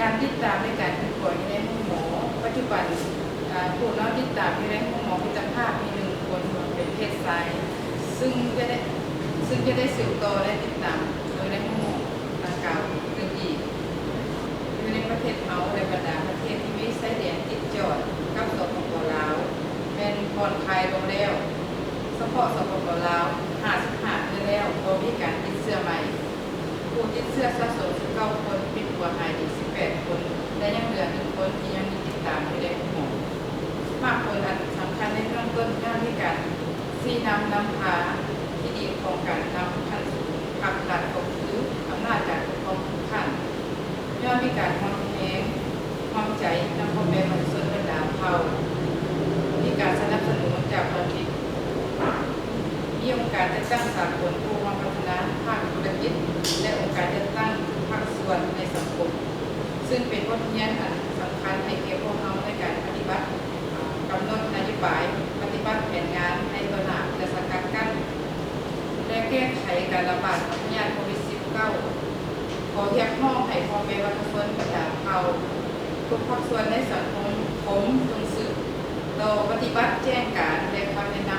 การติดตามในการเป็นป่วยในห้องหมอปัจจุบันผู้นอนติดตามในห้องหมอมิตรภาพมี1 คนเป็นเพศชายซึ่งจะได้สืบต่อและติดตามโดยในห้องหมอดังกล่าวอื่นอีกคือในประเทศเขาในบรรดาประเทศที่มีชายแดนติดจอดกับสปป.ลาวเป็นผ่อนคลายลงแล้วเฉพาะสปป.ลาว55 เดือนแล้วก็มีการติดเชื้อใหม่ผู้ติดเชื้อสะสม19 คนปิดหัวหายอีก18 คนและยังเหลือ1 คนที่ยังมีติดตามอยู่ในห้องหมอมากคนอันสำคัญในเบื้องต้นย่อมมีการชี้นำพาที่ดีของการนำขั้นสู่ผลักดันของคืออำนาจการปกครองทุกขั้นย่อมมีการมองแย้งมองใจนำความเป็นมนุษย์บรรดาเผ่ามีการสนับสนุนจากประเทศมีองค์การจัดตั้งสากลผู้พัฒนาภาคธุรกิจและองค์การจัดตั้งภาคส่วนในสังคมซึ่งเป็นบทเรียนอันสำคัญให้แก่พวกเราในการปฏิบัติกำหนดนโยบายปฏิบัติแผนงานในตัวหน้าและสกัดกั้นและแก้ไขการระบาดของพยาธิโควิด -19 ขอเรียกร้องให้พ่อแม่ประชาชนประชาชนทุกภาคส่วนในสังคมผมจงสืบต่อปฏิบัติแจ้งการและคำแนะน